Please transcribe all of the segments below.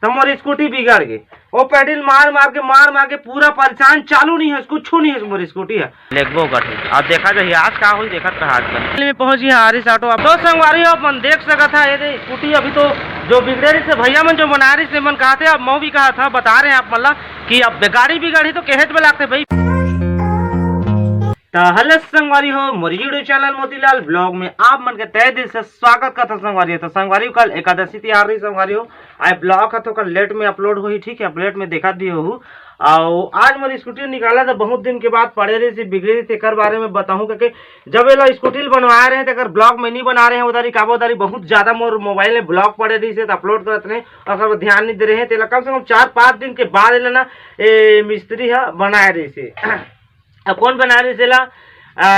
तो मोर स्कूटी बिगड़ गई। वो पेडल मार मार के पूरा परेशान, चालू नहीं है, कुछ नहीं है मोर स्कूटी है लेगबो गठे। अब देखा जाए आज का हुई, देखत रहा आजकल में पहुंच गया आरिस ऑटो। अब तो संगवारी हो अपन देख सका था ये स्कूटी अभी तो जो बिगड़े रही से भैया मन जो बना रही से मन कहा थे, अब मैं भी कहा था, बता रहे हैं आप मतलब कि अब गाड़ी बिगड़ी तो कहत में लागते भाई। हेलो संगवारी हो, मोरी यूट्यूब चैनल मोतीलाल ब्लॉग में आप मन के तहे दिल से स्वागत करता संगवारी हो। तो संगवारी कल एकादशी तैयार रही संगवारी हो, आई ब्लॉग है तो कल लेट में अपलोड हुई, ठीक है, अपलेट में देखा दी हो। और आज मेरी स्कूटी निकाला था बहुत दिन के बाद, पड़े रही थी बिगड़ी रही थी, कर बारे में बताऊं क्योंकि जब ये लोग स्कूटी बनवा रहे थे, अगर ब्लॉग में नहीं बना रहे हैं उधर काबोदारी बहुत ज्यादा मोर मोबाइल में ब्लॉग पड़े रही से तो अपलोड करते रहे और अगर ध्यान नहीं दे रहे हैं तो कम से कम 4-5 दिन के बाद ना मिस्त्री है बना रही से। अब कौन बना रही से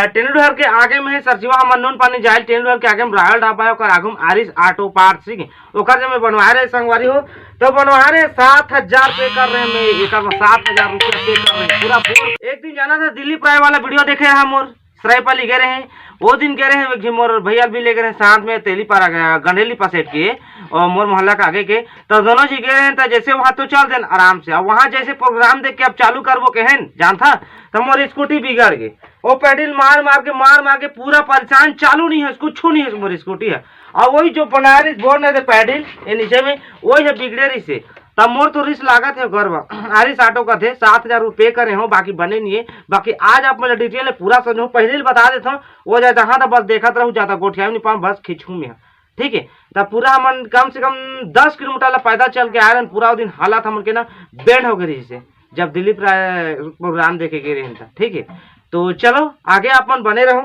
टेनुडहर के आगे में है सरसिवा हमर नोन पानी जाए, टेनुडहर के आगे में रायल ढाबा है, ओकर आगे में आरिस ऑटो पार्ट्स, ठीक है, ओकर जब बनवा रहे संगवारी हो तो बनवा रहे 7,000 पे कर रहे हैं, मैं एक 7,000 रुपया पे कर रहे हैं पूरा बोल। एक दिन जाना था दिल्ली प्राय वाला वीडियो देखे रहा मोर सरायपाली गए रहे, वो दिन गए रहे मोर भैया भी ले गए साथ में तेली पारा गया गंडेली पसेट के और मोर मोहल्ला के आगे के, तो दोनों जी गए हैं। तो जैसे वहाँ तो चल देन आराम से, अब वहाँ जैसे प्रोग्राम देख के अब चालू कर वो कहन जान था तो मोर स्कूटी बिगड़ गई। वो पेडल मार के पूरा परेशान, चालू नहीं है, कुछ नहीं है मोर स्कूटी है। और वही जो बना रही बोल रहे थे पेडल ये नीचे में वही है बिगड़े रही से, तब मोर तो रिस्क लागत है घर आरिस ऑटो का थे 7,000 रुपये करे हो, बाकी बने नहीं है। बाकी आज आप मुझे डिटेल में पूरा समझो, पहले ही बता देता हूँ वो जाता हाँ तो बस देखत रहूँ, जाता गोठिया नहीं पाऊँ बस खींचूँ में, ठीक है। तब पूरा हमन कम से कम 10 किलोमीटर पैदल चल के आ रहे हैं, पूरा दिन हालत हमन के ना बैंड हो गई से जब दिल्ली प्रोग्राम देखे गए रहे, ठीक है। तो चलो आगे अपन बने रहो।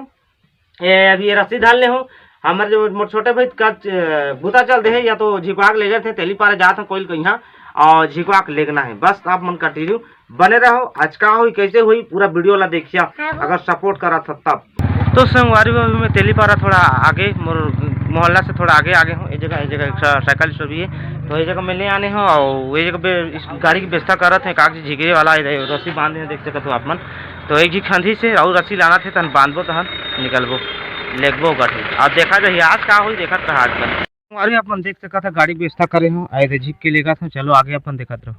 अभी ये रस्सी डालने हो हमारे जो छोटे भाई का बुता चल दे या तो झिकवाक ले जाते तेली पारे जाते हैं कोई कहीं और झिकवाक लेगना है, बस आप मन कंटिन्यू बने रहो। आज का हुई कैसे हुई पूरा वीडियो ला देखिए अगर सपोर्ट करा था तब। तो संगवारी में तेली पारा थोड़ा आगे मोहल्ला से थोड़ा आगे हूँ, एक जगह साइकिल स्टोर भी है, तो ये जगह मिलने आने हो और ये जगह पे इस गाड़ी की व्यवस्था कर रहे थे, कागज झिगरे वाला रस्सी बांधे हैं देख सकते हो आप मन। तो एक जी खंधी से और रस्सी लाना थे तहन बांधबो तहन निकलबो लेगबो गठे। अब देखा जाए आज का हुई, देखत रहा आजकल संगवारी अपन देख सका था गाड़ी की व्यवस्था करे हो, आए थे झिक के लेगा था। चलो आगे अपन देखत रहो।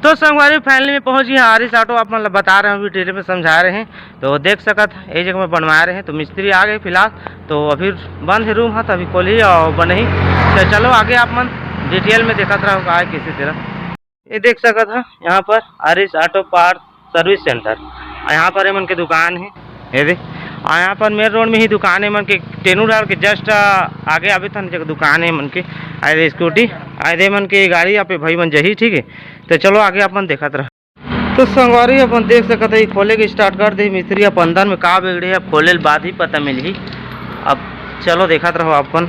तो संगवारी फाइनली में पहुंच गया आरिस ऑटो, आप मतलब बता रहे हैं डिटेल में समझा रहे हैं, तो देख सका था एक जगह में बनवा रहे हैं। तो मिस्त्री आ गए फिलहाल, तो अभी बंद है रूम, तो अभी खोली और बने ही। तो चलो आगे आप मन डिटेल में देखत रहो आए किसी तरह। ये देख सका था यहाँ पर Aaris auto parts service centre, यहाँ पर मन के दुकान है ये देख, और यहाँ पर मेन रोड में ही दुकान है मन के, टेनुडहर के जस्ट आगे आवे था जगह दुकान है मन के। आए स्कूटी आए मन के गाड़ी यहाँ पे भाई मन जही, ठीक है। तो चलो आगे अपन देखत रहा। तो संगवारी अपन देख सकते हैं खोले के स्टार्ट कर दे मिस्त्री, अब अंदर में का बिगड़े है खोले बाद ही पता मिली। अब चलो देखत रहो अपन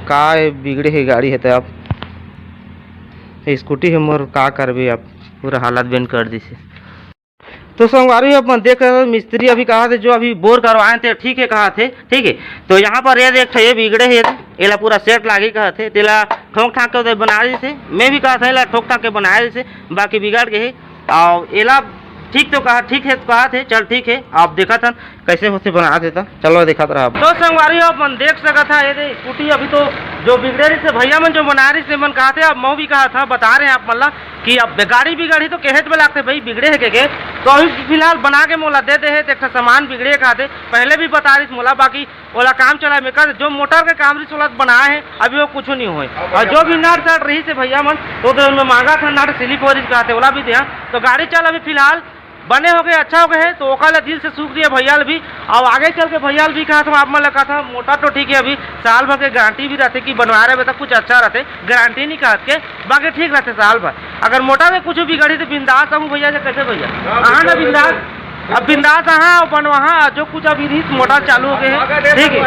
का बिगड़े है गाड़ी है। तो अब स्कूटी है मोर का करबे, अब पूरा हालत बेन कर दी से। तो संगवारी अपन देख रहे मिस्त्री अभी कहा थे जो अभी बोर करवाए थे, ठीक है कहा थे, ठीक है। तो यहाँ पर ये देख ये बिगड़े है, एला पूरा सेट लागी कहा थे, तेला ठोक ठाक के बना रहे थे, मैं भी कहा था एला ठोक ठाक के बनाए रहे थे, बाकी बिगाड़ गए और एला ठीक तो कहा, ठीक है तो कहा थे, चल ठीक है। आप देखा था कैसे होते बना देता, चलो देखा रहा। तो संगवारी अपन देख सका था ये स्कूटी अभी तो जो बिगड़े रही से भैया मन जो बना रही से मन कहा थे, अब मैं भी कहा था, बता रहे हैं आप मतलब कि अब गाड़ी बिगड़ी तो कहत में लागते भाई बिगड़े है के, तो अभी फिलहाल बना के मोला दे दे है, तो सामान बिगड़े कहा थे, पहले भी बता रही मोला, बाकी ओला काम चला में कर जो मोटर के काम रही सोला बनाए है अभी वो कुछ नहीं हुए। और जो भी नट सट रही से भैया मन तो उनमें मांगा था नट स्लिप हो रही कहते ओला भी दिया। तो गाड़ी चल अभी फिलहाल बने हो गए, अच्छा हो गए है, तो ओका दिल से सूख दिया भैया भी। और आगे चल के भैया भी कहा था आप मन लगा था मोटा तो ठीक है, अभी साल भर के गारंटी भी रहते कि बनवा रहे तो कुछ अच्छा रहते, गारंटी नहीं कहते के, बाकी ठीक रहते साल भर। अगर मोटा में कुछ बिगड़ी तो बिंदास हूँ भैया से कैसे भैया हाँ ना बिंदास, अब बिंदास हाँ बनवा जो कुछ अभी मोटा चालू हो गए हैं, ठीक है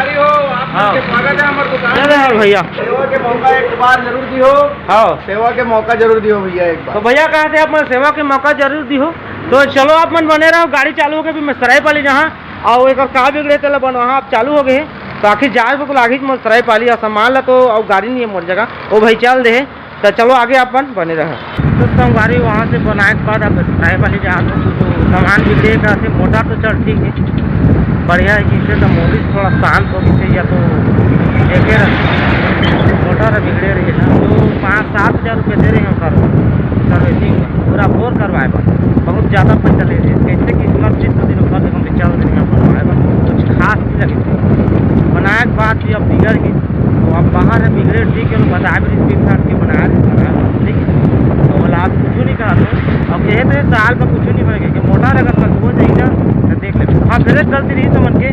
भैया। सेवा के मौका एक बार जरूर दियो, हाँ सेवा के मौका जरूर दियो भैया एक बार। तो भैया कहते हैं अपन सेवा के मौका जरूर दियो। तो चलो आप मन बने रहो, गाड़ी चालू हो गई मैं सरायपाली जहाँ और एक का बिगड़े थे बन वहाँ आप चालू हो गए तो आखिर जाए को लागी सरायपाली और सामान ला तो और गाड़ी नहीं है मोर जगह वो भाई चल दे। तो चलो आगे अपन बने रहे। तो संगवारी वहाँ से बनाए के बाद अब सरायपाली जहाँ तो सामान बिगड़े का थे, मोटा तो चल ठीक है बढ़िया है, जिससे तो मोदी थोड़ा शांत हो गई या तो देखे मोटा बिगड़े रही है ना, तो 5-7 हज़ार रुपये दे रहे हैं सर। करवाए बा बहुत ज़्यादा पैसा ले रहे कैसे किस्मत चीज तो दिन भर हम चल देंगे बनवाए बा कुछ खास नहीं लगे बनाए के बाद भी अब बिगड़ गई तो अब बाहर है बिगड़े ठीक है लोग बता भी स्क्रीन शॉट के बनाया ठीक है तो बोला आप कुछ नहीं कहा तो अब कहे तो साल पर कुछ नहीं होगा कि मोटा अगर कल हो जाएगा तो देख ले हाँ गलत गलती रही तो मन के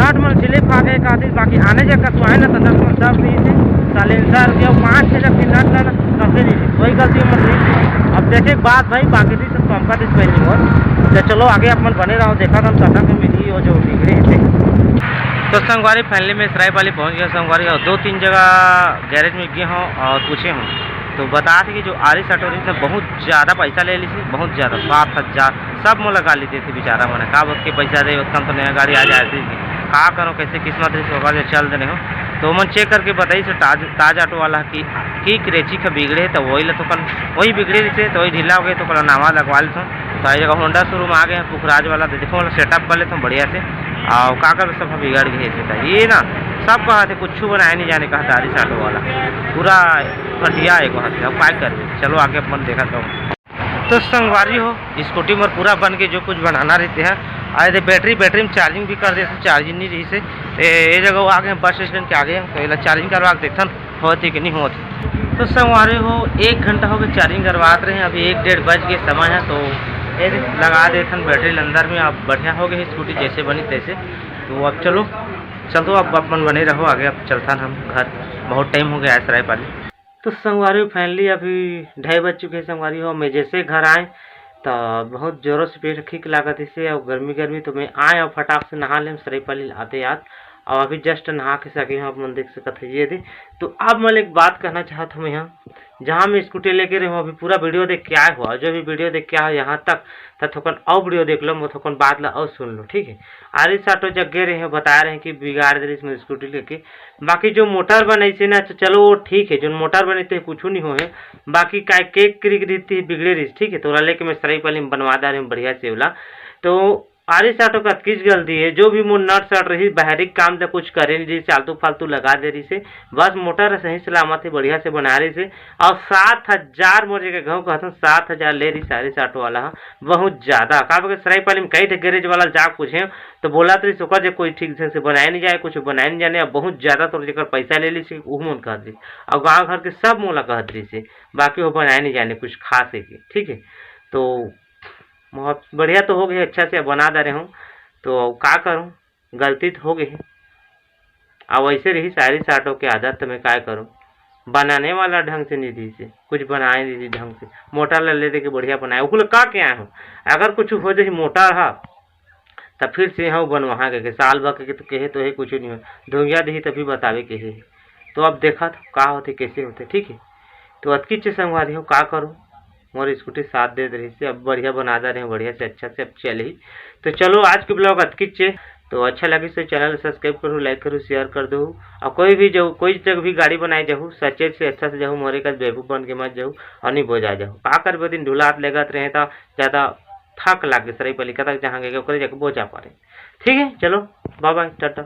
नट मन स्लिप खा गए खातिर बाकी आने जब कसवाए ना तो 10 मन सब नहीं थे साइलेंसर या 5-6 जब नट ना कसे नहीं थे कोई गलती मत नहीं थी अब देखे बात भाई बाकी थी सब कम का दिस पहली और तो चलो आगे अपन बने रहो देखा हम कथा में मिली और जो बिगड़े थे तो संगवारी फाइनली में सरायपाली पहुंच गया संगवारी और 2-3 जगह गैरेज में गए हों और पूछे हों तो बता थे कि जो आरिस ऑटो रिक्शा बहुत ज़्यादा पैसा ले ली थी बहुत ज़्यादा 7,000 सब मोला गा ली थी बेचारा मैंने का बोल के पैसा दे उतना तो नया गाड़ी आ जाती थी का करो कैसे किस्मत रही होगा जो चल देने हो तो मन चेक करके बताई से ताज ऑटो वाला की क्रेची का बिगड़े तो वही तो कल वही बिगड़े रही थे तो वही ढीला हो गए तो कल नावा लगवा ली तो आई जगह होंडा शोरूम आ गए पुखराज वाला तो देखो वाला सेटअप कर लेते हूँ बढ़िया से और काकर सब बिगड़ गए थे ये ना सब कहा थे कुछ बनाया नहीं जाने कहा था आरिस ऑटो वाला पूरा घटिया है कहा थे अब क्या कर चलो आगे अपन देखा तो संगवारी हो स्कूटी में पूरा बन के जो कुछ बनाना रहते हैं आए थे बैटरी में चार्जिंग भी कर देते चार्जिंग नहीं रही से ये जगह आ गए बस स्टैंड के आगे तो चार्जिंग करवा के देखन होती कि नहीं होती तो संगवारी हो 1 घंटा हो गया चार्जिंग करवाते रहे अभी 1-1:30 बज के समय है तो ये लगा देथन बैटरी अंदर में अब बढ़िया हो गई स्कूटी जैसे बनी तैसे तो अब चलो अब अपन बने रहो आगे अब चलता हम घर बहुत टाइम हो गया है सरायपाली तो संगवारी फाइनली अभी 2:30 बज चुके हैं संगवारी हो मैं जैसे घर आए तो बहुत जोरों से पेट ठीक लागत इसे और गर्मी तो मैं आए और फटाक से नहा लें सरायपाली आते याद और अभी जस्ट नहा के सके हम अपन देख सकते ये थे तो अब मैं एक बात कहना चाहता हूँ यहाँ जहाँ मैं स्कूटी लेके रही हूँ अभी पूरा वीडियो देख के आया हुआ जो भी वीडियो देख के आया यहाँ तक तो थोकन और वीडियो देख लो मैं थोकन बात ला और सुन लो ठीक है आरिस ऑटो जगह रहे हैं बता रहे हैं कि बिगाड़ दे रही इसमें स्कूटी लेके बाकी जो मोटर बनी से ना तो चलो वो ठीक है जो मोटर बनी थे कुछ नहीं हो है बाकी का केक क्रिक रही थी बिगड़े रही ठीक है तो लेके मैं सरायपाली में बनवा दे रही हूँ बढ़िया से वाला तो आरिस ऑटो का किस गलती है जो भी मुझ नट सट रही बाहरी काम तो कुछ करे नहीं रही फालतू फालतू लगा दे रही से बस मोटर सही सलामत है बढ़िया से बना रही से और 7,000 मोरे के गाँव कहते 7,000 ले रही आरिस ऑटो वाला बहुत ज़्यादा का सरायपाली में कई थे गैरेज वाला जा पूछे तो बोला तो सोचा जो कोई ठीक से बनाए नहीं जाए कुछ बनाए नहीं जाने बहुत ज़्यादा तो जगह पैसा ले ली से वो मन कह दी और गाँव घर के सब मोला कह दी से बाकी वो बनाए नहीं जाने कुछ खास है ठीक है तो बहुत बढ़िया तो हो गई अच्छा से बना दे रहे हूँ तो का करूँ गलती तो हो गई अब वैसे रही आरिस ऑटो के आदत तो मैं क्या करूँ बनाने वाला ढंग से नहीं दी से कुछ बनाए नहीं दी ढंग से मोटर ले दे के बढ़िया बनाए वो का क्या आया हूँ अगर कुछ हो जाए मोटर रहा तो फिर से यहाँ बनवा के साल भर के तो कहे तो है कुछ नहीं हो धोइया दी तभी बतावे के है तो अब देखा तो का होते कैसे होते ठीक है तो अतकी चीज संगवा दी हूँ का करूँ मोर स्कूटी साथ दे रही से अब बढ़िया बना दे रहे हैं बढ़िया से अच्छा से अब चल ही तो चलो आज के ब्लॉग अतकिचे तो अच्छा लगे तो चैनल सब्सक्राइब करूँ लाइक करूँ शेयर कर दो और कोई जगह भी गाड़ी बनाए जाऊँ सच्चे से अच्छा से जाऊँ मोरे का बेवकूफ़ बन के मत जाऊँ और नहीं बोझा जाऊँ का कर दिन ढुलात लगत रहे तो ज़्यादा थक लागे सरायपाली तक जहाँ गए जगह बोझा पड़े ठीक है चलो बाय बाय टाटा।